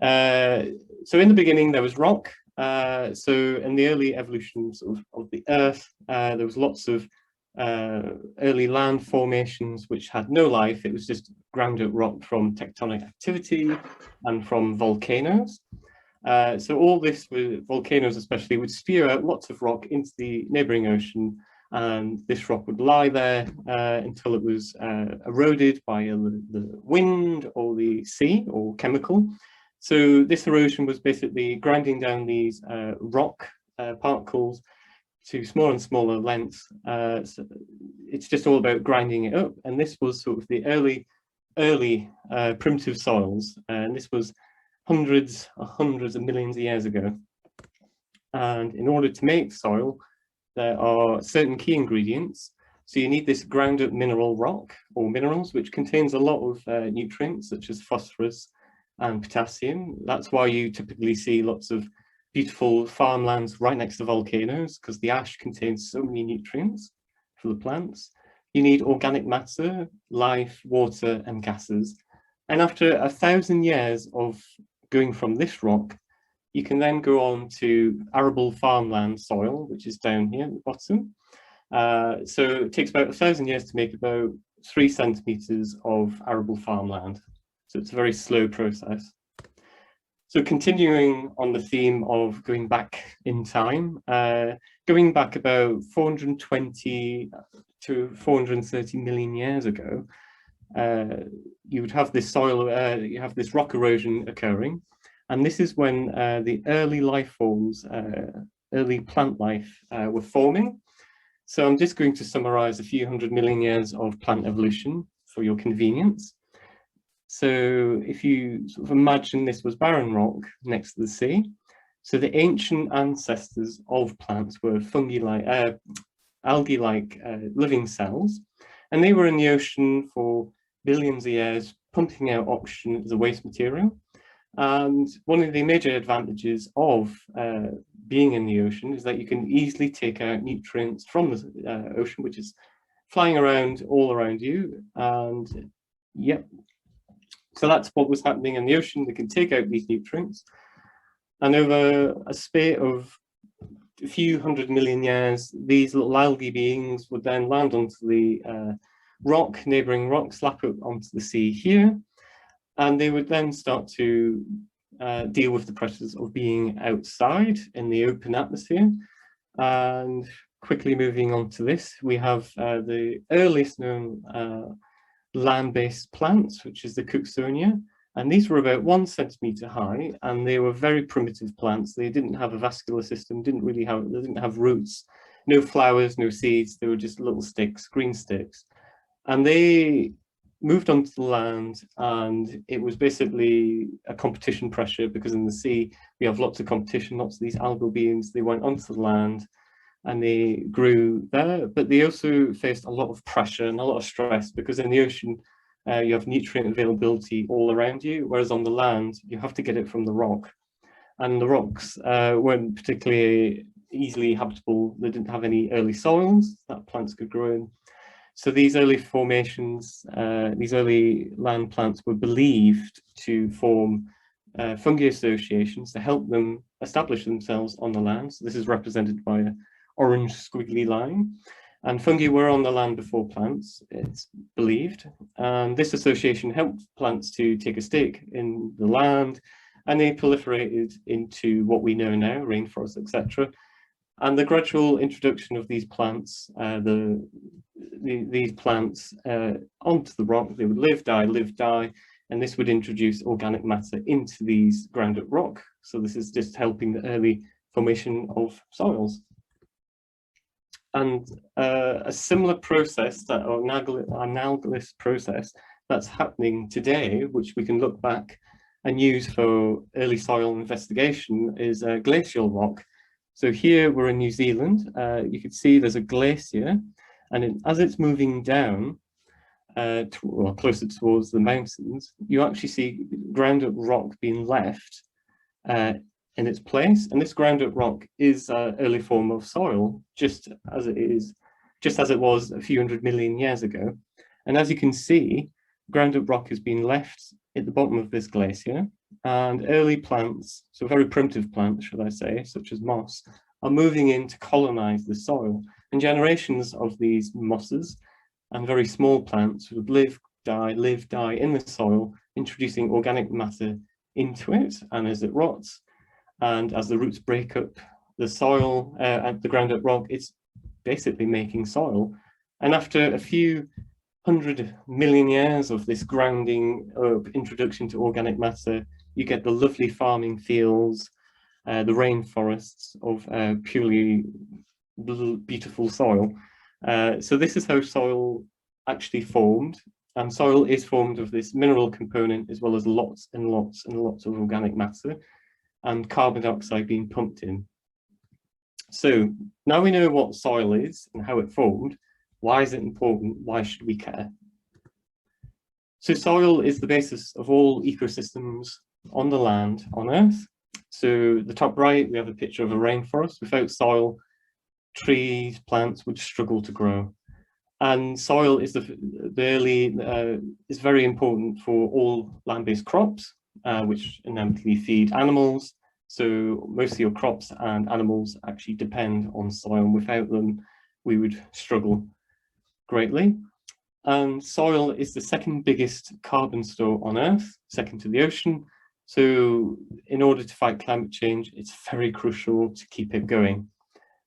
So in the beginning, there was rock. So in the early evolution of the Earth, there was lots of early land formations which had no life. It was just ground up rock from tectonic activity and from volcanoes. So all this, with volcanoes especially, would spew out lots of rock into the neighboring ocean, and this rock would lie there until it was eroded by the wind or the sea or chemical. So this erosion was basically grinding down these rock particles to smaller and smaller lengths. So it's just all about grinding it up. And this was sort of the early primitive soils. And this was hundreds of millions of years ago. And in order to make soil, there are certain key ingredients. So you need this ground up mineral rock or minerals, which contains a lot of nutrients such as phosphorus and potassium. That's why you typically see lots of beautiful farmlands right next to volcanoes, because the ash contains so many nutrients for the plants. You need organic matter, life, water, and gases. And after 1,000 years of going from this rock, you can then go on to arable farmland soil, which is down here at the bottom. So it takes about 1,000 years to make about 3 centimeters of arable farmland. So it's a very slow process. So continuing on the theme of going back in time, going back about 420 to 430 million years ago, you would have this soil, you have this rock erosion occurring. And this is when the early life forms, early plant life were forming. So I'm just going to summarize a few 100 million years of plant evolution for your convenience. So if you sort of imagine this was barren rock next to the sea, so the ancient ancestors of plants were fungi-like, algae-like living cells, and they were in the ocean for billions of years, pumping out oxygen as a waste material. And one of the major advantages of being in the ocean is that you can easily take out nutrients from the ocean, which is flying around all around you. And yep, so that's what was happening in the ocean. They can take out these nutrients. And over a space of a few 100 million years, these little algae beings would then land onto the rock, neighboring rock, slap it onto the sea here. And they would then start to deal with the pressures of being outside in the open atmosphere. And quickly moving on to this, we have the earliest known land-based plants, which is the Cooksonia. And these were about 1 centimeter high, and they were very primitive plants. They didn't have a vascular system, they didn't have roots, no flowers, no seeds. They were just little sticks, green sticks. And they moved onto the land, and it was basically a competition pressure, because in the sea we have lots of competition, lots of these algal beings. They went onto the land and they grew there, but they also faced a lot of pressure and a lot of stress, because in the ocean you have nutrient availability all around you, whereas on the land you have to get it from the rock, and the rocks weren't particularly easily habitable. They didn't have any early soils that plants could grow in. So these early formations, these early land plants were believed to form fungi associations to help them establish themselves on the land. So this is represented by an orange squiggly line. And fungi were on the land before plants, it's believed. And this association helped plants to take a stake in the land, and they proliferated into what we know now, rainforests, etc. And the gradual introduction of these plants, these plants onto the rock, they would live, die, and this would introduce organic matter into these ground-up rock. So this is just helping the early formation of soils. And a similar process, or analogous process that's happening today, which we can look back and use for early soil investigation, is glacial rock. So here we're in New Zealand. You can see there's a glacier, and as it's moving down, closer towards the mountains, you actually see ground-up rock being left in its place. And this ground-up rock is an early form of soil, just as it was a few 100 million years ago. And as you can see, ground-up rock has been left at the bottom of this glacier. And early plants, so very primitive plants, should I say, such as moss, are moving in to colonize the soil. And generations of these mosses and very small plants would live, die in the soil, introducing organic matter into it. And as it rots, and as the roots break up the soil and the ground up rock, it's basically making soil. And after a few 100 million years of this grounding introduction to organic matter, you get the lovely farming fields, the rainforests of purely beautiful soil. So this is how soil actually formed. And soil is formed of this mineral component as well as lots and lots and lots of organic matter and carbon dioxide being pumped in. So now we know what soil is and how it formed. Why is it important? Why should we care? So soil is the basis of all ecosystems on the land on Earth. So the top right, we have a picture of a rainforest. Without soil, trees, plants would struggle to grow. And soil is is very important for all land-based crops, which inevitably feed animals. So most of your crops and animals actually depend on soil. Without them, we would struggle greatly. And soil is the second biggest carbon store on Earth, second to the ocean. So in order to fight climate change, it's very crucial to keep it going.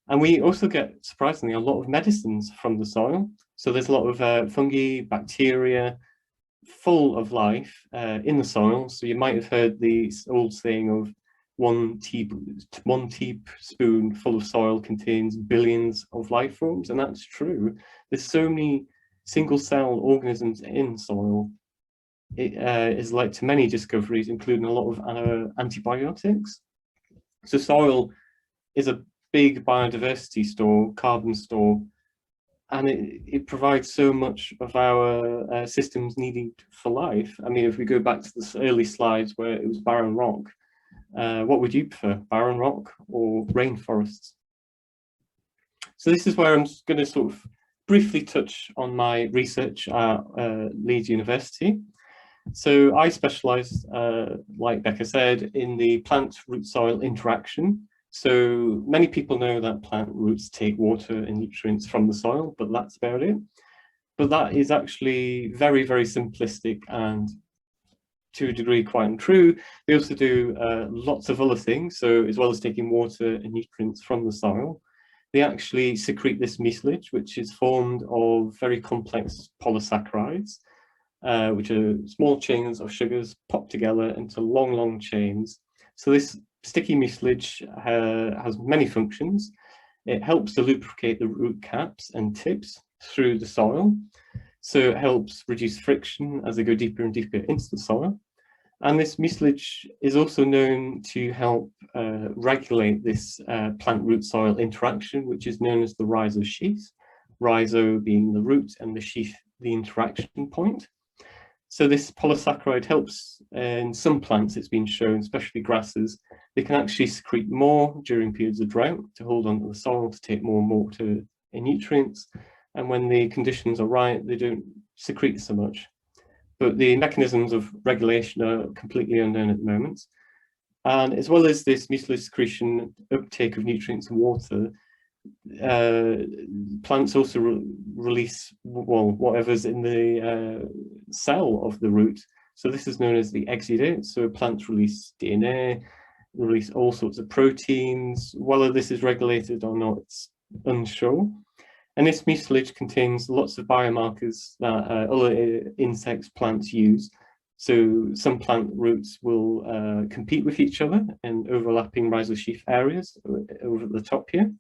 And we also get, surprisingly, a lot of medicines from the soil. So there's a lot of fungi, bacteria, full of life in the soil. So you might have heard the old saying of one teaspoon full of soil contains billions of life forms, and that's true. There's so many single-cell organisms in soil. It is led to many discoveries, including a lot of antibiotics. So soil is a big biodiversity store, carbon store, and it provides so much of our systems needed for life. I mean, if we go back to the early slides where it was barren rock, what would you prefer, barren rock or rainforests? So this is where I'm going to sort of briefly touch on my research at Leeds University. So I specialise, like Becca said, in the plant-root soil interaction. So many people know that plant roots take water and nutrients from the soil, but that's about it. But that is actually very, very simplistic and to a degree quite untrue. They also do lots of other things. So as well as taking water and nutrients from the soil, they actually secrete this mucilage, which is formed of very complex polysaccharides, which are small chains of sugars popped together into long, long chains. So this sticky mucilage has many functions. It helps to lubricate the root caps and tips through the soil. So it helps reduce friction as they go deeper and deeper into the soil. And this mucilage is also known to help regulate this plant-root soil interaction, which is known as the rhizosheath, rhizo being the root and the sheath the interaction point. So this polysaccharide helps in some plants, it's been shown, especially grasses, they can actually secrete more during periods of drought to hold onto the soil to take more water and nutrients. And when the conditions are right, they don't secrete so much. But the mechanisms of regulation are completely unknown at the moment. And as well as this mucilage secretion, uptake of nutrients and water, plants also release, well, whatever's in the cell of the root. So this is known as the exudate. So plants release DNA, release all sorts of proteins. Whether this is regulated or not, it's unsure. And this mucilage contains lots of biomarkers that other insects, plants use. So some plant roots will compete with each other in overlapping rhizosheath areas over at the top here.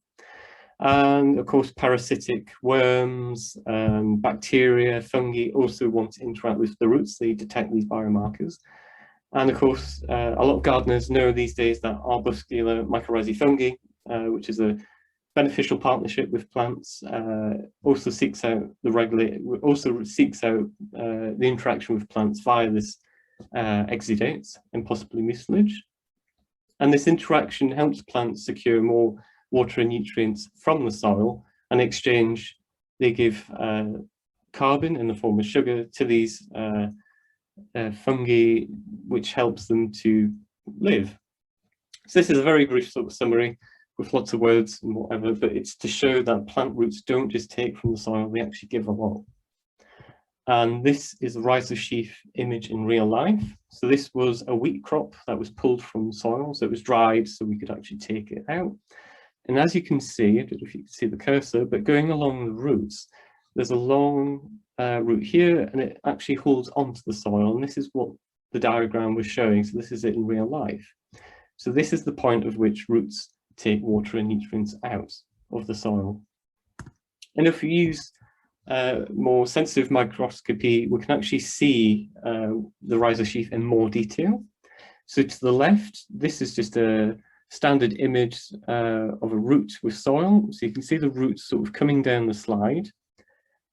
And of course, parasitic worms, bacteria, fungi also want to interact with the roots. They detect these biomarkers. And of course, a lot of gardeners know these days that arbuscular mycorrhizae fungi, which is a beneficial partnership with plants, also seeks out the interaction with plants via this exudates and possibly mucilage. And this interaction helps plants secure more water and nutrients from the soil, and in exchange they give carbon in the form of sugar to these fungi, which helps them to live. So this is a very brief sort of summary with lots of words and whatever, but it's to show that plant roots don't just take from the soil, they actually give a lot. And this is a rhizosheath image in real life. So this was a wheat crop that was pulled from soil, so it was dried so we could actually take it out. And as you can see, I don't know if you can see the cursor, but going along the roots, there's a long root here, and it actually holds onto the soil. And this is what the diagram was showing. So this is it in real life. So this is the point at which roots take water and nutrients out of the soil. And if we use more sensitive microscopy, we can actually see the rhizosheath in more detail. So to the left, this is just a standard image of a root with soil. So you can see the roots sort of coming down the slide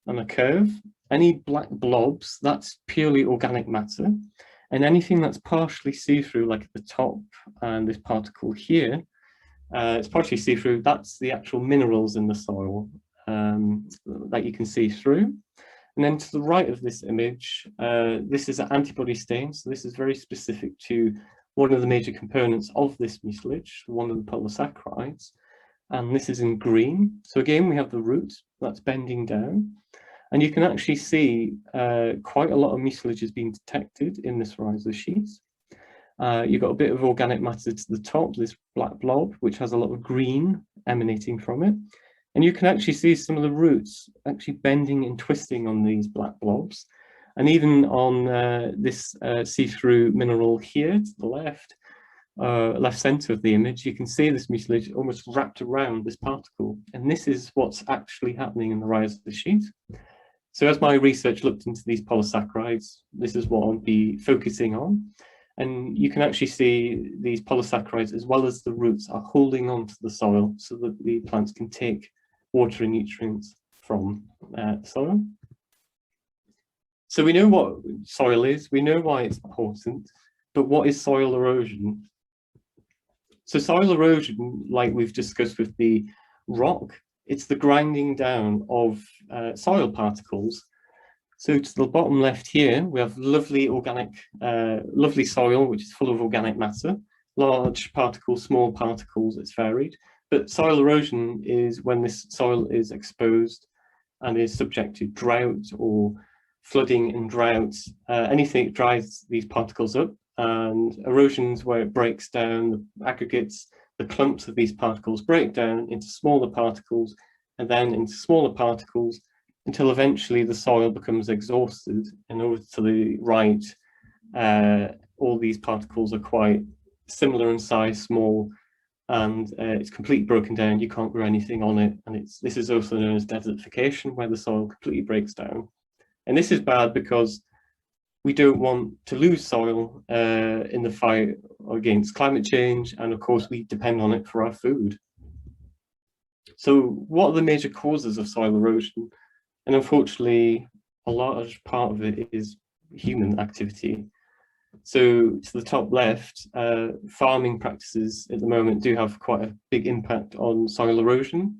on a curve. Any black blobs, that's purely organic matter. And anything that's partially see-through, like at the top and this particle here, it's partially see-through, that's the actual minerals in the soil that you can see through. And then to the right of this image, this is an antibody stain. So this is very specific to one of the major components of this mucilage, one of the polysaccharides. And this is in green. So again, we have the root that's bending down. And you can actually see quite a lot of mucilage has been detected in this rhizosheath. You've got a bit of organic matter to the top, this black blob, which has a lot of green emanating from it. And you can actually see some of the roots actually bending and twisting on these black blobs. And even on this see-through mineral here to the left, left center of the image, you can see this mucilage almost wrapped around this particle. And this is what's actually happening in the rhizosheath. So as my research looked into these polysaccharides, this is what I'll be focusing on. And you can actually see these polysaccharides, as well as the roots, are holding on to the soil so that the plants can take water and nutrients from the soil. So we know what soil is, we know why it's important, but what is soil erosion? So soil erosion, like we've discussed with the rock, it's the grinding down of soil particles. So to the bottom left here, we have lovely organic, lovely soil, which is full of organic matter, large particles, small particles, it's varied. But soil erosion is when this soil is exposed and is subject to drought or flooding and droughts. Anything that dries these particles up, and erosions where it breaks down the aggregates, the clumps of these particles break down into smaller particles and then into smaller particles until eventually the soil becomes exhausted. And over to the right, all these particles are quite similar in size, small, and it's completely broken down. You can't grow anything on it. And this is also known as desertification, where the soil completely breaks down. And this is bad because we don't want to lose soil in the fight against climate change. And of course, we depend on it for our food. So what are the major causes of soil erosion? And unfortunately, a large part of it is human activity. So to the top left, farming practices at the moment do have quite a big impact on soil erosion.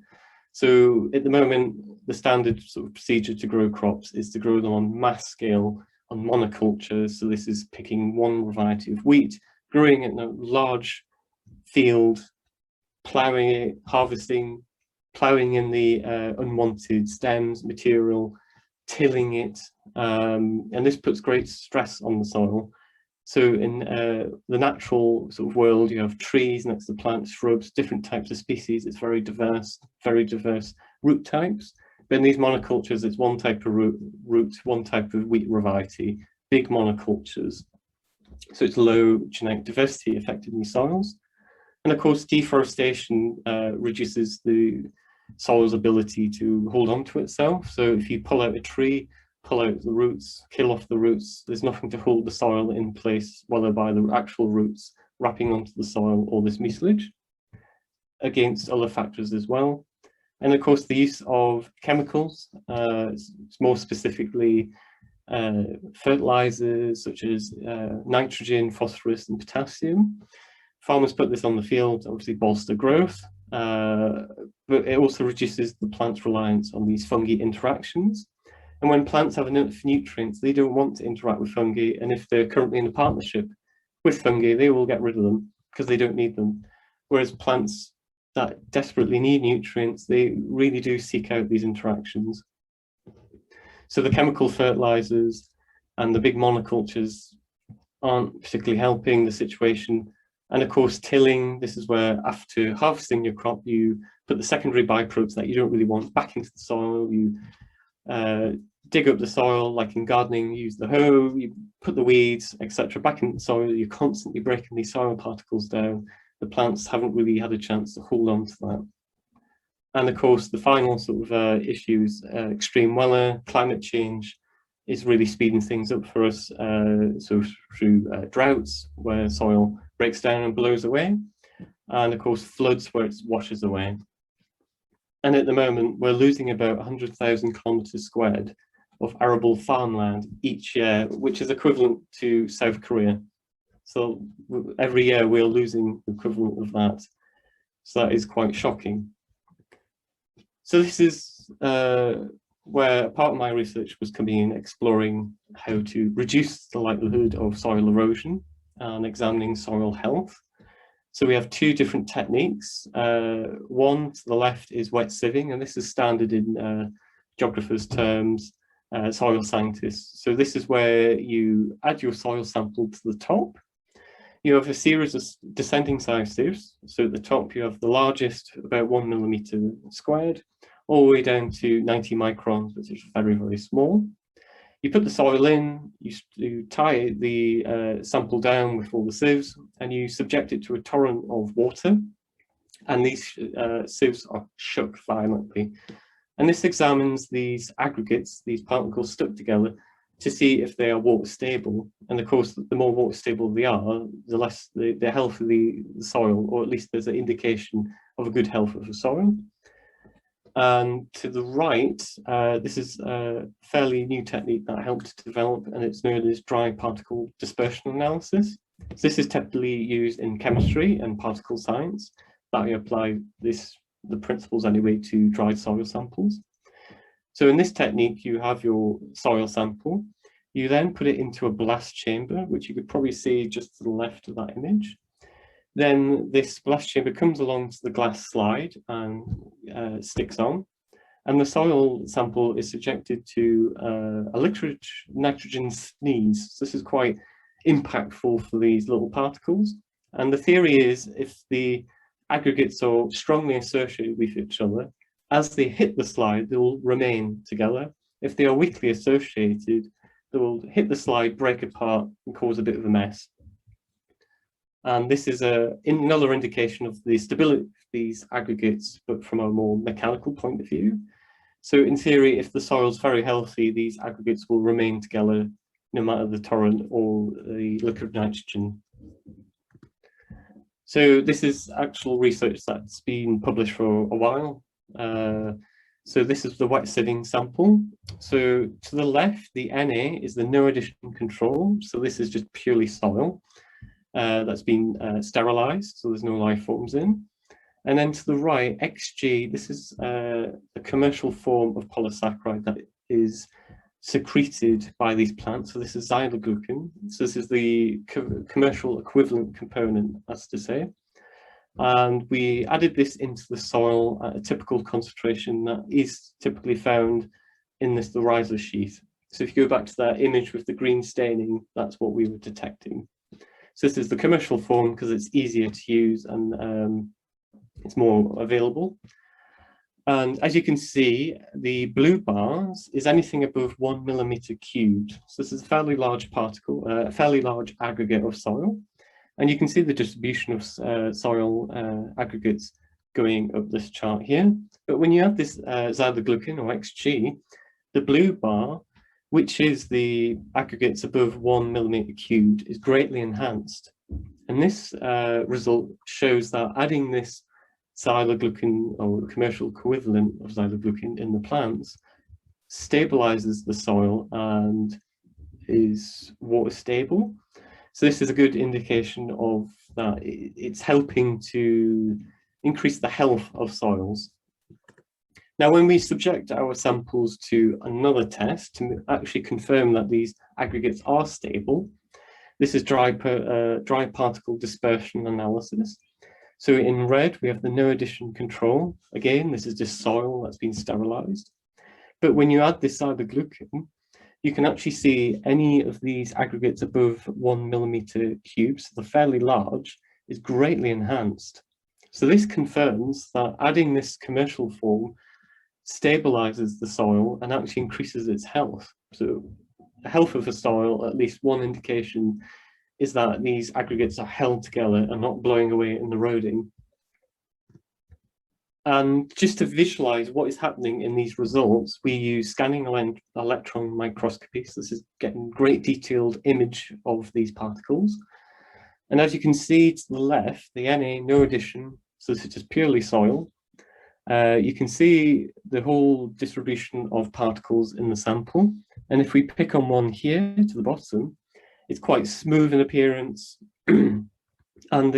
So at the moment, the standard sort of procedure to grow crops is to grow them on mass scale, on monoculture. So this is picking one variety of wheat, growing it in a large field, ploughing it, harvesting, ploughing in the unwanted stems, material, tilling it, and this puts great stress on the soil. So in the natural sort of world, you have trees next to plants, shrubs, different types of species. It's very diverse root types. But in these monocultures, it's one type of root, one type of wheat variety, big monocultures. So it's low genetic diversity affecting these soils. And of course, deforestation reduces the soil's ability to hold on to itself. So if you pull out a tree, pull out the roots, kill off the roots, there's nothing to hold the soil in place, whether by the actual roots wrapping onto the soil or this mucilage, against other factors as well. And of course, the use of chemicals, more specifically fertilizers such as nitrogen, phosphorus, and potassium. Farmers put this on the field to obviously bolster growth, but it also reduces the plant's reliance on these fungi interactions. And when plants have enough nutrients, they don't want to interact with fungi. And if they're currently in a partnership with fungi, they will get rid of them because they don't need them. Whereas plants that desperately need nutrients, they really do seek out these interactions. So the chemical fertilizers and the big monocultures aren't particularly helping the situation. And of course, tilling, this is where after harvesting your crop, you put the secondary byproducts that you don't really want back into the soil. You dig up the soil, like in gardening, use the hoe, you put the weeds, etc., back in the soil. You're constantly breaking these soil particles down. The plants haven't really had a chance to hold on to that. And of course, the final sort of issue is extreme weather. Climate change is really speeding things up for us. So through droughts, where soil breaks down and blows away, and of course floods where it washes away. And at the moment, we're losing about 100,000 kilometers squared of arable farmland each year, which is equivalent to South Korea. So every year we're losing the equivalent of that. So that is quite shocking. So this is where part of my research was coming in, exploring how to reduce the likelihood of soil erosion and examining soil health. So we have two different techniques. One to the left is wet sieving, and this is standard in geographers' terms, soil scientists. So this is where you add your soil sample to the top. You have a series of descending size sieves. So at the top, you have the largest, about 1 millimeter squared, all the way down to 90 microns, which is very, very small. You put the soil in, you tie the sample down with all the sieves, and you subject it to a torrent of water. And these sieves are shook violently. And this examines these aggregates, these particles stuck together, to see if they are water stable. And of course, the more water stable they are, the less the health of the soil, or at least there's an indication of a good health of the soil. And to the right, this is a fairly new technique that I helped to develop, and it's known as dry particle dispersion analysis. So this is typically used in chemistry and particle science, that I apply the principles anyway to dried soil samples. So in this technique, you have your soil sample. You then put it into a blast chamber, which you could probably see just to the left of that image. Then this blast chamber comes along to the glass slide and sticks on. And the soil sample is subjected to a liquid nitrogen sneeze. So this is quite impactful for these little particles. And the theory is, if the aggregates are strongly associated with each other, as they hit the slide, they will remain together. If they are weakly associated, they will hit the slide, break apart, and cause a bit of a mess. And this is another indication of the stability of these aggregates, but from a more mechanical point of view. So in theory, if the soil is very healthy, these aggregates will remain together no matter the torrent or the liquid nitrogen. So this is actual research that's been published for a while. So this is the wet sieving sample. So to the left, the Na is the no addition control. So this is just purely soil that's been sterilized, so there's no life forms in. And then to the right, Xg, this is a commercial form of polysaccharide that is secreted by these plants. So this is xyloglucan. So this is the commercial equivalent component, as to say. And we added this into the soil at a typical concentration that is typically found in the rhizosphere sheath. So if you go back to that image with the green staining, that's what we were detecting. So this is the commercial form because it's easier to use and it's more available. And as you can see, the blue bars is anything above 1 millimeter cubed. So this is a fairly large particle, a fairly large aggregate of soil. And you can see the distribution of soil aggregates going up this chart here. But when you have this xyloglucan or Xg, the blue bar, which is the aggregates above 1 millimeter cubed, is greatly enhanced. And this result shows that adding this xyloglucan, or the commercial equivalent of xyloglucan in the plants, stabilizes the soil and is water stable. So this is a good indication of that it's helping to increase the health of soils. Now, when we subject our samples to another test to actually confirm that these aggregates are stable, this is dry particle dispersion analysis. So in red, we have the no addition control. Again, this is just soil that's been sterilized. But when you add this cyboglucan, you can actually see any of these aggregates above 1 millimeter cubes, so they're fairly large, is greatly enhanced. So this confirms that adding this commercial form stabilizes the soil and actually increases its health. So the health of the soil, at least one indication, is that these aggregates are held together and not blowing away and eroding. And just to visualize what is happening in these results, we use scanning electron microscopy. So this is getting great detailed image of these particles. And as you can see to the left, the Na, no addition, so this is just purely soil. You can see the whole distribution of particles in the sample. And if we pick on one here to the bottom, it's quite smooth in appearance. And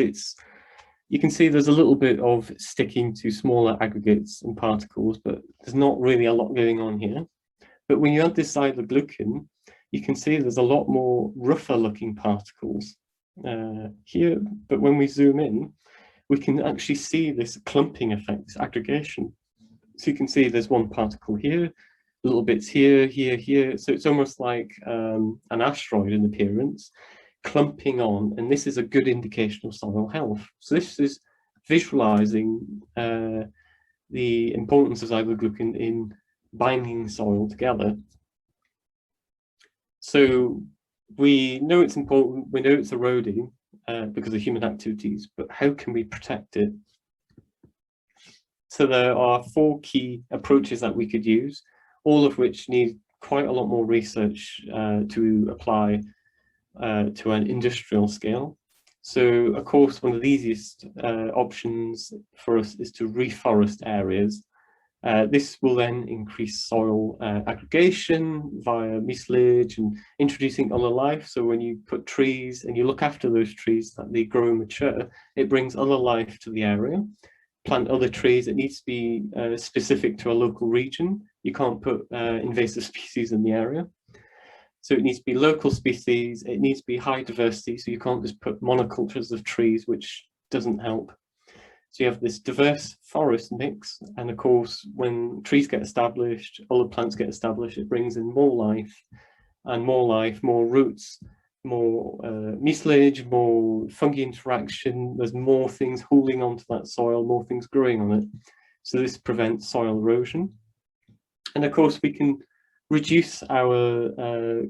you can see there's a little bit of sticking to smaller aggregates and particles, but there's not really a lot going on here. But when you add this cyboglucan, you can see there's a lot more rougher looking particles here. But when we zoom in, we can actually see this clumping effect, this aggregation. So you can see there's one particle here, little bits here, here, here. So it's almost like an asteroid in appearance, clumping on, and this is a good indication of soil health. So this is visualizing the importance of cyboglucan in binding soil together. So we know it's important, we know it's eroding because of human activities, but how can we protect it? So there are 4 key approaches that we could use, all of which need quite a lot more research to apply to an industrial scale. So of course, one of the easiest options for us is to reforest areas. This will then increase soil aggregation via mucilage and introducing other life. So when you put trees and you look after those trees that they grow and mature, it brings other life to the area. Plant other trees, it needs to be specific to a local region. You can't put invasive species in the area. So it needs to be local species, it needs to be high diversity, so you can't just put monocultures of trees, which doesn't help. So you have this diverse forest mix, and of course, when trees get established, other plants get established, it brings in more life, more roots, more mucilage, more fungi interaction. There's more things holding onto that soil, more things growing on it. So this prevents soil erosion. And of course, we can reduce our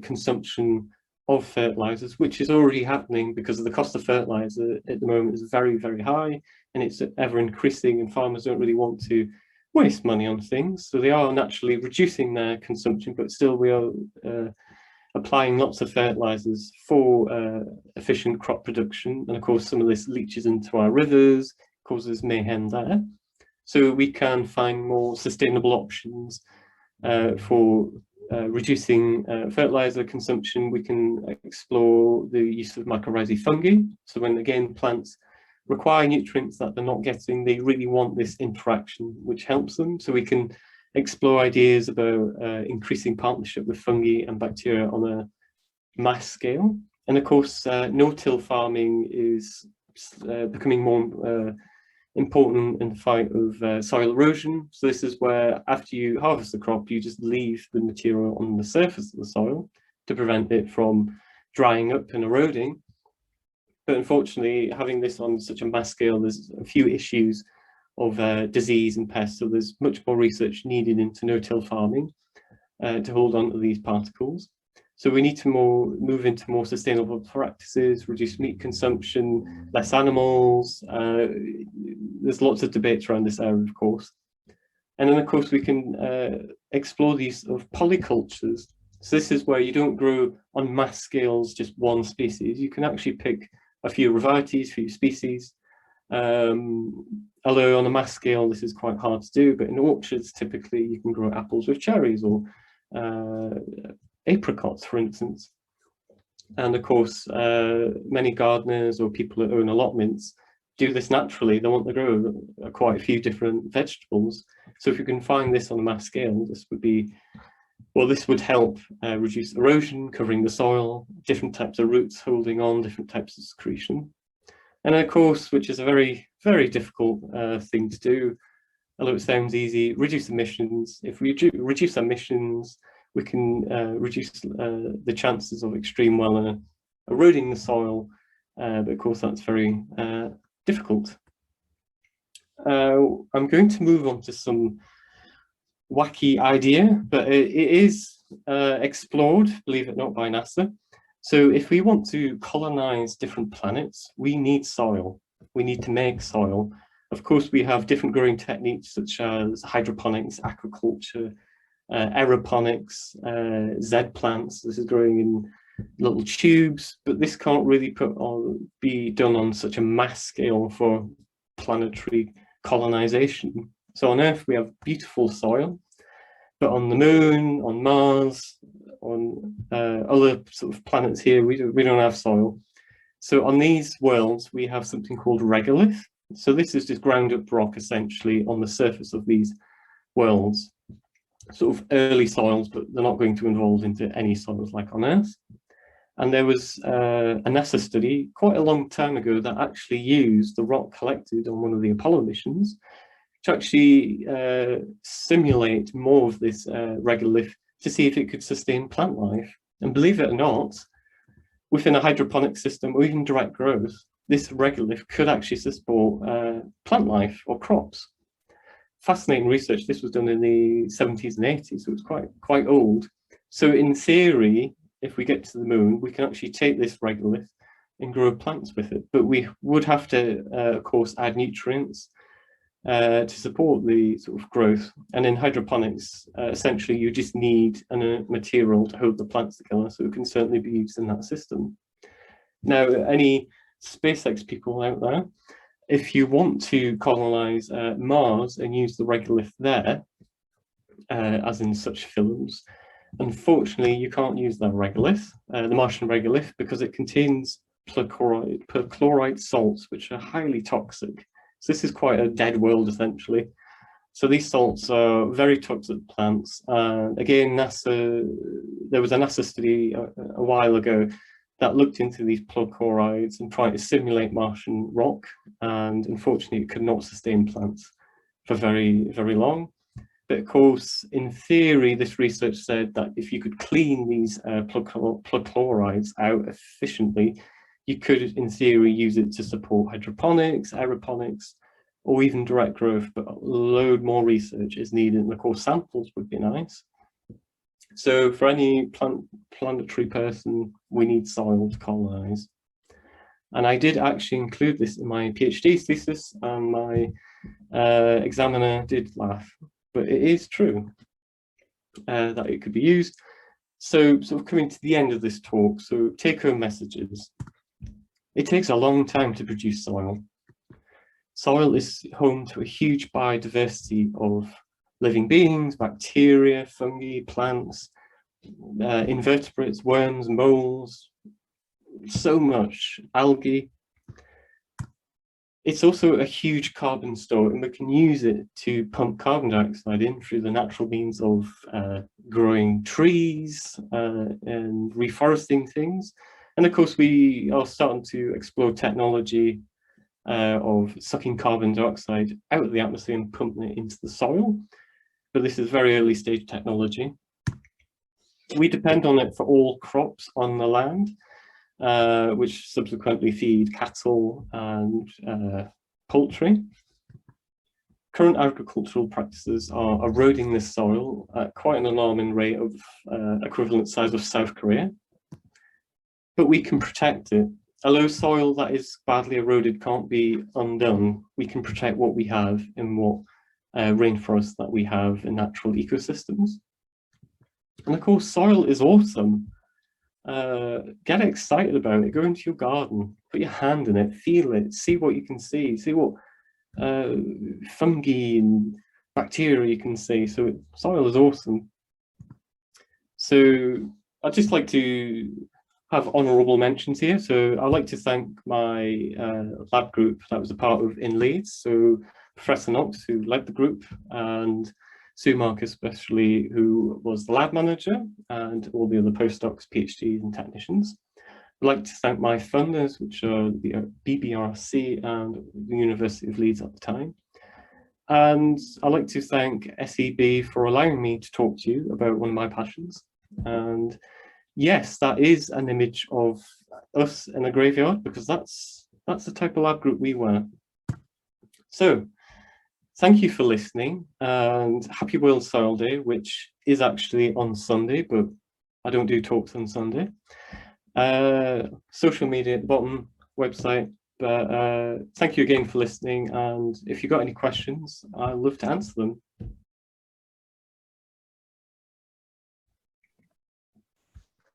consumption of fertilizers, which is already happening because of the cost of fertilizer at the moment is very, very high, and it's ever increasing, and farmers don't really want to waste money on things. So they are naturally reducing their consumption, but still we are applying lots of fertilizers for efficient crop production. And of course, some of this leaches into our rivers, causes mayhem there. So we can find more sustainable options for reducing fertilizer consumption. We can explore the use of mycorrhizae fungi. So when, again, plants require nutrients that they're not getting, they really want this interaction, which helps them. So we can explore ideas about increasing partnership with fungi and bacteria on a mass scale. And of course, no-till farming is becoming more important in the fight of soil erosion. So this is where after you harvest the crop, you just leave the material on the surface of the soil to prevent it from drying up and eroding. But unfortunately, having this on such a mass scale, there's a few issues of disease and pests. So there's much more research needed into no-till farming to hold on to these particles. So we need to move into more sustainable practices, reduce meat consumption, less animals. There's lots of debates around this area, of course. And then, of course, we can explore the use of polycultures. So this is where you don't grow on mass scales just one species. You can actually pick a few varieties, a few species. Although on a mass scale, this is quite hard to do, but in orchards, typically you can grow apples with cherries or apricots, for instance. And of course, many gardeners or people that own allotments do this naturally. They want to grow quite a few different vegetables. So if you can find this on a mass scale, this would be, well, this would help reduce erosion, covering the soil, different types of roots holding on, different types of secretion. And of course, which is a very, very difficult thing to do, although it sounds easy, reduce emissions. If we reduce emissions, we can reduce the chances of extreme weather eroding the soil, but of course that's very difficult. I'm going to move on to some wacky idea, but it is explored, believe it or not, by NASA. So if we want to colonize different planets, we need soil. We need to make soil. Of course, we have different growing techniques such as hydroponics, aquaculture, aeroponics, Z plants. This is growing in little tubes, but this can't really be done on such a mass scale for planetary colonization. So on Earth, we have beautiful soil, but on the Moon, on Mars, on other sort of planets here, we don't have soil. So on these worlds, we have something called regolith. So this is just ground up rock essentially on the surface of these worlds, sort of early soils, but they're not going to evolve into any soils like on Earth. And there was a NASA study quite a long time ago that actually used the rock collected on one of the Apollo missions to actually simulate more of this regolith to see if it could sustain plant life. And believe it or not, within a hydroponic system or even direct growth, this regolith could actually support plant life or crops. Fascinating research. This was done in the 70s and 80s, so it's quite old. So in theory, if we get to the Moon, we can actually take this regolith and grow plants with it. But we would have to, of course, add nutrients to support the sort of growth. And in hydroponics, essentially, you just need a material to hold the plants together, so it can certainly be used in that system. Now, any SpaceX people out there, if you want to colonize Mars and use the regolith there, as in such films, unfortunately, you can't use that regolith, the Martian regolith, because it contains perchloride salts, which are highly toxic. So this is quite a dead world, essentially. So these salts are very toxic to plants. Again, there was a NASA study a while ago that looked into these perchlorides and tried to simulate Martian rock. And unfortunately, it could not sustain plants for very, very long. But of course, in theory, this research said that if you could clean these perchlorides out efficiently, you could, in theory, use it to support hydroponics, aeroponics, or even direct growth, but a load more research is needed. And of course, samples would be nice. So for any planetary person, we need soil to colonize. And I did actually include this in my PhD thesis, and my examiner did laugh, but it is true that it could be used. So sort of coming to the end of this talk, so take-home messages. It takes a long time to produce soil. Soil is home to a huge biodiversity of living beings, bacteria, fungi, plants, invertebrates, worms, moles, so much, algae. It's also a huge carbon store, and we can use it to pump carbon dioxide in through the natural means of growing trees and reforesting things. And of course, we are starting to explore technology of sucking carbon dioxide out of the atmosphere and pumping it into the soil. But this is very early stage technology. We depend on it for all crops on the land, which subsequently feed cattle and poultry. Current agricultural practices are eroding this soil at quite an alarming rate of equivalent size of South Korea. But we can protect it. Although soil that is badly eroded can't be undone, we can protect what we have in what rainforests that we have in natural ecosystems. And of course, soil is awesome. Get excited about it. Go into your garden, put your hand in it, feel it, see what you can see what fungi and bacteria you can see. So soil is awesome. So I'd just like to have honourable mentions here. So I'd like to thank my lab group that was a part of in Leeds. So Professor Knox, who led the group, and Sue Mark especially, who was the lab manager, and all the other postdocs, PhDs and technicians. I'd like to thank my funders, which are the BBRC and the University of Leeds at the time. And I'd like to thank SEB for allowing me to talk to you about one of my passions. And yes, that is an image of us in a graveyard, because that's the type of lab group we were. So thank you for listening, and happy World Soil Day, which is actually on Sunday, but I don't do talks on Sunday. Social media at the bottom, website. But thank you again for listening, and if you've got any questions, I'd love to answer them.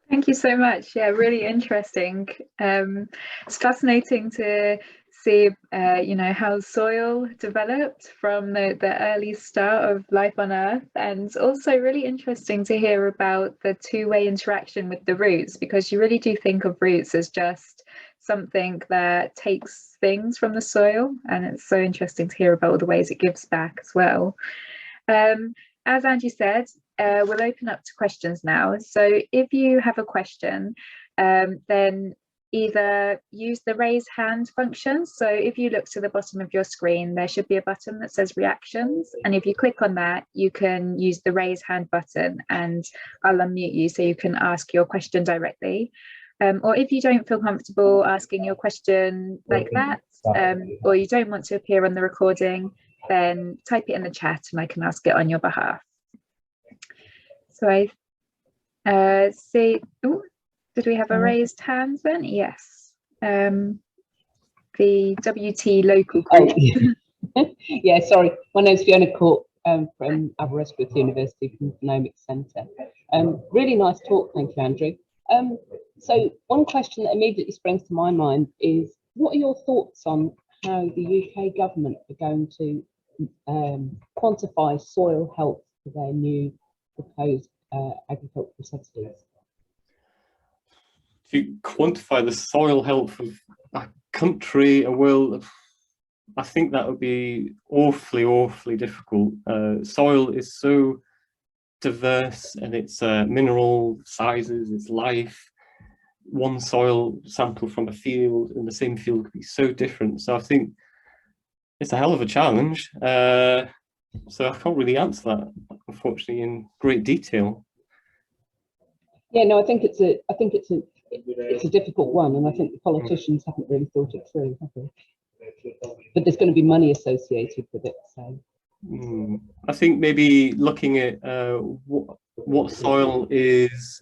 Thank you so much. Yeah, really interesting. It's fascinating to see, you know, how soil developed from the early start of life on Earth, and also really interesting to hear about the two-way interaction with the roots, because you really do think of roots as just something that takes things from the soil, and it's so interesting to hear about all the ways it gives back as well. As Angie said, we'll open up to questions now. So if you have a question, then either use the raise hand function. So if you look to the bottom of your screen, there should be a button that says reactions. And if you click on that, you can use the raise hand button, and I'll unmute you so you can ask your question directly. Or if you don't feel comfortable asking your question like that, or you don't want to appear on the recording, then type it in the chat and I can ask it on your behalf. So I see, oh, did we have a raised hand then? Yes. The WT local group. Oh, yeah, sorry. My name's Fiona Court from Aberystwyth University from the Genomics Centre. Really nice talk, thank you, Andrew. So one question that immediately springs to my mind is, what are your thoughts on how the UK government are going to quantify soil health for their new proposed agricultural subsidies? To quantify the soil health of a country, a world, I think that would be awfully, awfully difficult. Soil is so diverse, and its mineral sizes, its life. One soil sample from a field in the same field could be so different. So I think it's a hell of a challenge. So I can't really answer that, unfortunately, in great detail. Yeah, no, I think it's a difficult one, and I think the politicians haven't really thought it through, have they? But there's going to be money associated with it, so. I think maybe looking at what soil is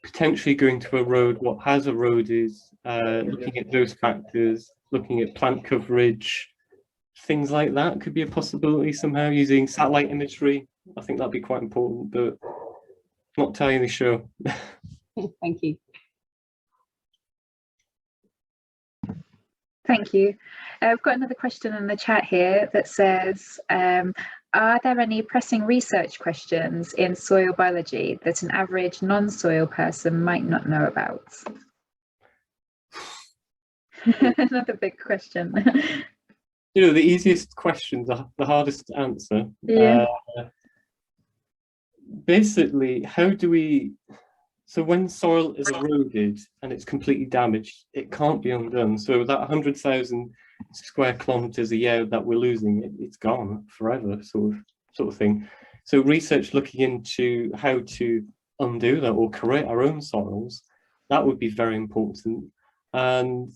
potentially going to erode, what has eroded, looking at those factors, looking at plant coverage, things like that could be a possibility somehow, using satellite imagery. I think that'd be quite important, but not entirely sure. Thank you. Thank you. I've got another question in the chat here that says, are there any pressing research questions in soil biology that an average non-soil person might not know about? Another big question. You know, the easiest questions are the hardest to answer. Yeah. Basically, how do we... So when soil is eroded and it's completely damaged, it can't be undone. So that 100,000 square kilometers a year that we're losing, it's gone forever, sort of thing. So research looking into how to undo that or correct our own soils, that would be very important. And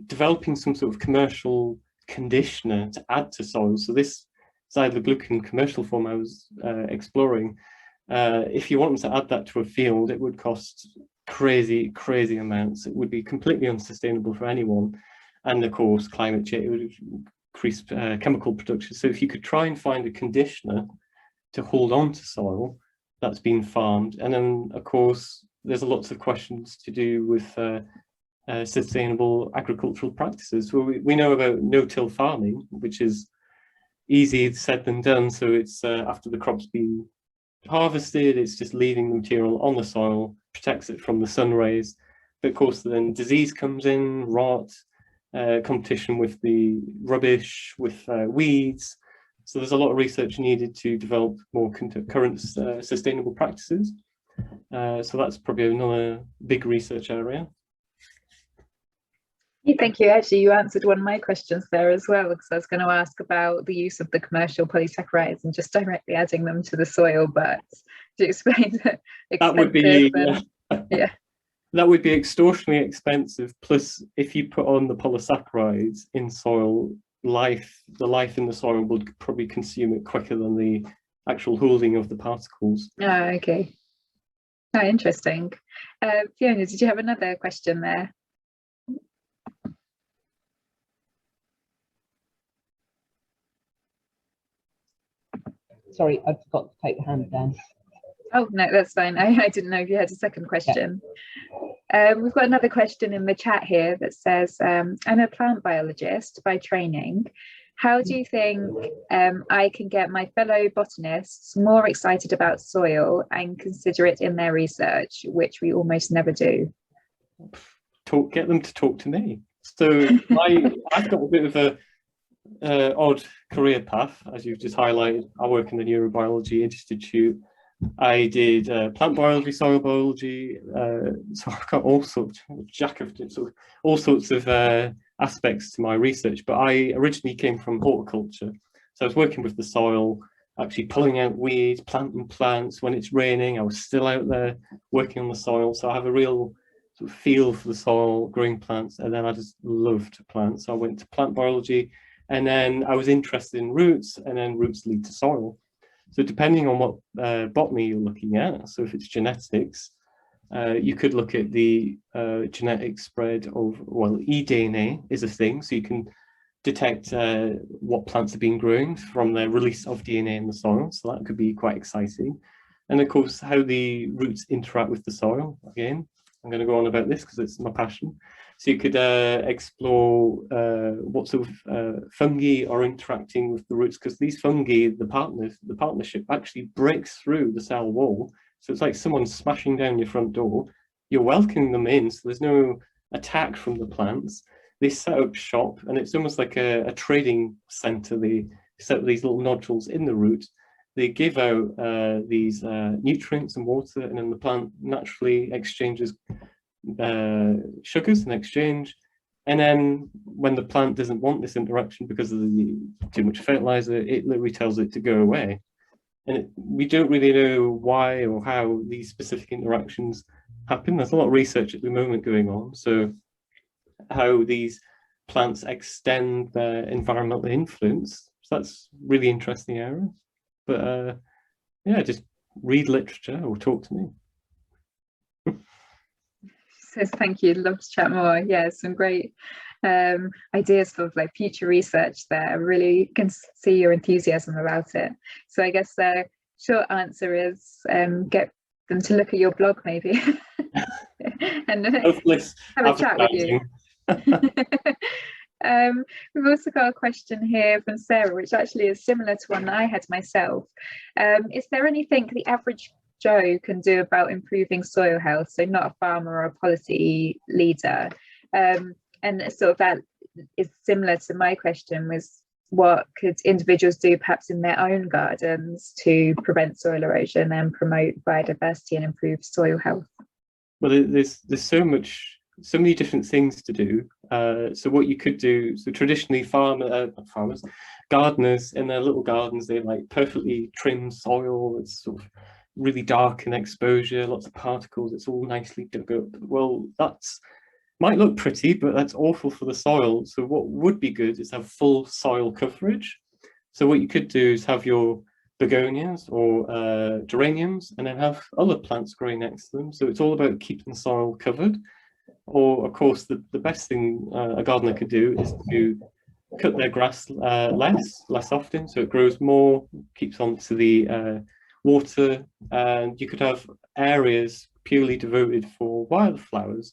developing some sort of commercial conditioner to add to soil. So this xyloglucan commercial form I was exploring, if you wanted to add that to a field, it would cost crazy amounts. It would be completely unsustainable for anyone. And of course, climate change, it would increase chemical production. So if you could try and find a conditioner to hold on to soil that's been farmed. And then, of course, there's lots of questions to do with sustainable agricultural practices. So we know about no-till farming, which is easier said than done. So it's after the crop's been harvested, it's just leaving the material on the soil, protects it from the sun rays. But of course, then disease comes in, rot, competition with the rubbish, with weeds. So there's a lot of research needed to develop more current sustainable practices. So that's probably another big research area. Thank you. Actually, you answered one of my questions there as well, because I was going to ask about the use of the commercial polysaccharides and just directly adding them to the soil, but you explained that would be yeah. That would be extortionately expensive. Plus, if you put on the polysaccharides in soil, the life in the soil would probably consume it quicker than the actual holding of the particles. Oh, okay. Oh, interesting. Fiona, did you have another question there? Sorry, I forgot to take the hand down. Oh, no, that's fine. I didn't know if you had a second question. Yeah. We've got another question in the chat here that says, I'm a plant biologist by training. How do you think I can get my fellow botanists more excited about soil and consider it in their research, which we almost never do? Get them to talk to me. So I've got a bit of a odd career path, as you've just highlighted. I work in the Neurobiology Institute. I did plant biology, soil biology, so I've got all sorts of aspects to my research, but I originally came from horticulture. So I was working with the soil, actually pulling out weeds, planting plants. When it's raining, I was still out there working on the soil. So I have a real sort of feel for the soil, growing plants, and then I just loved plants. So I went to plant biology, and then I was interested in roots, and then roots lead to soil. So depending on what botany you're looking at, so if it's genetics, you could look at the genetic spread of, well, eDNA is a thing, so you can detect what plants are being grown from the release of DNA in the soil, so that could be quite exciting. And of course, how the roots interact with the soil. Again, I'm going to go on about this because it's my passion. So you could explore what sort of fungi are interacting with the roots, because these fungi, the partnership actually breaks through the cell wall. So it's like someone smashing down your front door. You're welcoming them in, so there's no attack from the plants. They set up shop, and it's almost like a trading center. They set up these little nodules in the root. They give out these nutrients and water, and then the plant naturally exchanges sugars in exchange. And then when the plant doesn't want this interaction because of too much fertilizer, it literally tells it to go away. And we don't really know why or how these specific interactions happen. There's a lot of research at the moment going on. So how these plants extend their environmental influence. So that's really interesting area. But yeah, just read literature or talk to me. Says thank you, love to chat more. Yeah, some great ideas for like future research there. I really can see your enthusiasm about it. So I guess the short answer is get them to look at your blog maybe and have a chat with you. We've also got a question here from Sarah, which actually is similar to one I had myself. Is there anything the average Joe can do about improving soil health? So not a farmer or a policy leader. And sort of that is similar to my question, was what could individuals do perhaps in their own gardens to prevent soil erosion and promote biodiversity and improve soil health? Well, there's so many different things to do. So what you could do, so traditionally gardeners in their little gardens, they like perfectly trimmed soil. It's sort of really dark in exposure, lots of particles, it's all nicely dug up. Well, that's might look pretty, but that's awful for the soil. So what would be good is have full soil coverage. So what you could do is have your begonias or geraniums, and then have other plants growing next to them. So it's all about keeping the soil covered. Or of course, the best thing a gardener could do is to cut their grass less often, so it grows more, keeps on to the water, and you could have areas purely devoted for wildflowers.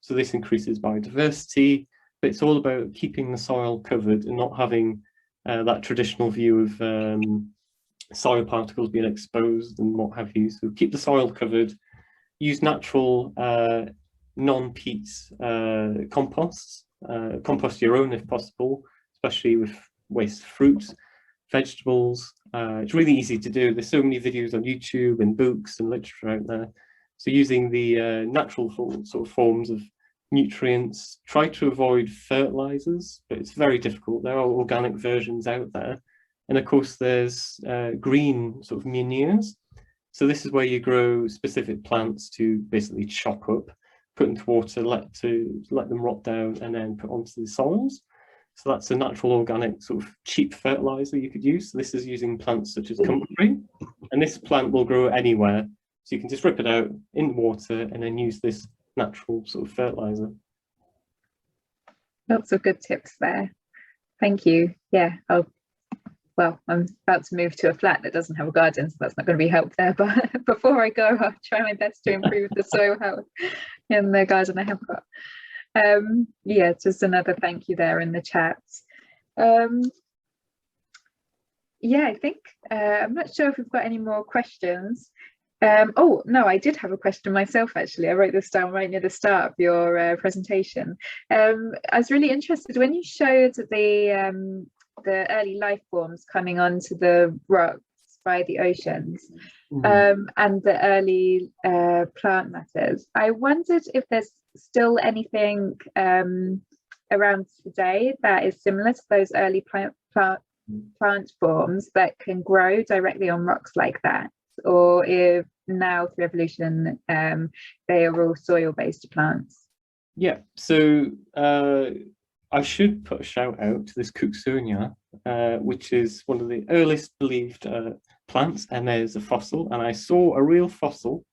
So this increases biodiversity, but it's all about keeping the soil covered and not having that traditional view of soil particles being exposed and what have you. So keep the soil covered, use natural non-peat composts compost your own if possible, especially with waste fruits, vegetables. It's really easy to do. There's so many videos on YouTube and books and literature out there. So using the natural sort of forms of nutrients, try to avoid fertilizers, but it's very difficult. There are organic versions out there. And of course, there's green sort of manures. So this is where you grow specific plants to basically chop up, put into water, let them rot down, and then put onto the soils. So that's a natural organic sort of cheap fertilizer you could use. So this is using plants such as comfrey, and this plant will grow anywhere. So you can just rip it out in water and then use this natural sort of fertilizer. Lots of good tips there. Thank you. Yeah, well, I'm about to move to a flat that doesn't have a garden, so that's not going to be helpful there. But before I go, I'll try my best to improve the soil health in the garden I have got. Yeah, just another thank you there in the chat. Yeah, I think I'm not sure if we've got any more questions. Oh no, I did have a question myself actually. I wrote this down right near the start of your presentation. I was really interested when you showed the early life forms coming onto the rocks by the oceans, and the early plant matters. I wondered if there's still anything around today that is similar to those early plant forms that can grow directly on rocks like that, or if now through evolution they are all soil-based plants. Yeah, so I should put a shout out to this Cooksonia, which is one of the earliest believed plants, and there's a fossil, and I saw a real fossil,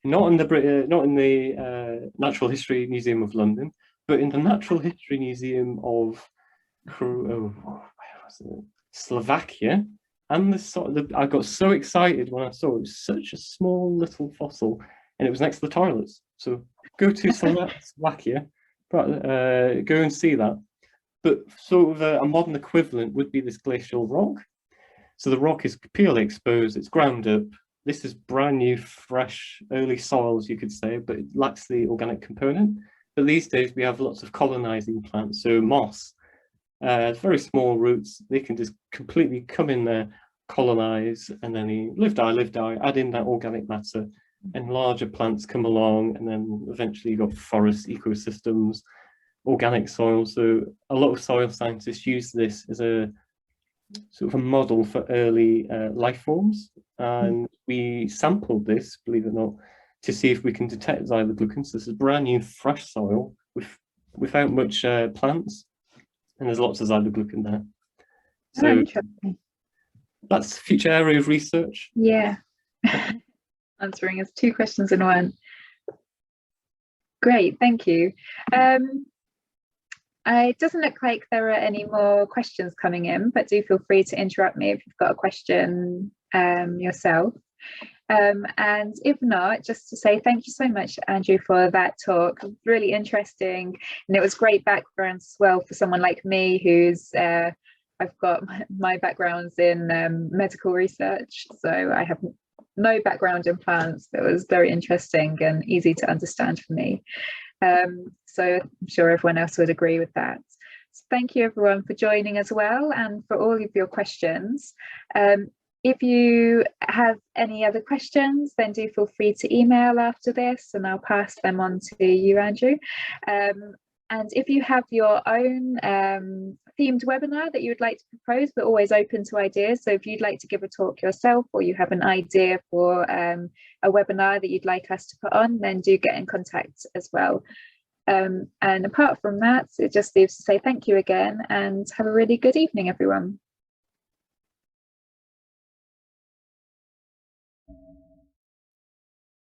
not in the Natural History Museum of London, but in the Natural History Museum of Slovakia. And I got so excited when I saw it. It was such a small little fossil, and it was next to the toilets. So go to Slovakia, but go and see that. But sort of a modern equivalent would be this glacial rock. So the rock is purely exposed, it's ground up. This is brand new, fresh, early soils, you could say, but it lacks the organic component. But these days we have lots of colonizing plants, so moss. Very small roots, they can just completely come in there, colonize, and then live, die, add in that organic matter, and larger plants come along, and then eventually you've got forest ecosystems, organic soil. So a lot of soil scientists use this as a sort of a model for early life forms, and we sampled this, believe it or not, to see if we can detect xyloglucans. This is brand new, fresh soil without much plants, and there's lots of xyloglucan there. So that's a future area of research. Yeah. Answering us 2 questions in one. Great, thank you. It doesn't look like there are any more questions coming in, but do feel free to interrupt me if you've got a question yourself. And if not, just to say thank you so much, Andrew, for that talk. Really interesting, and it was great background as well for someone like me who's I've got my background's in medical research, so I have no background in plants. It was very interesting and easy to understand for me. So I'm sure everyone else would agree with that. So thank you everyone for joining as well, and for all of your questions. If you have any other questions, then do feel free to email after this, and I'll pass them on to you, Andrew. And if you have your own themed webinar that you would like to propose, we're always open to ideas. So if you'd like to give a talk yourself, or you have an idea for a webinar that you'd like us to put on, then do get in contact as well. And apart from that, it just leaves to say thank you again, and have a really good evening, everyone.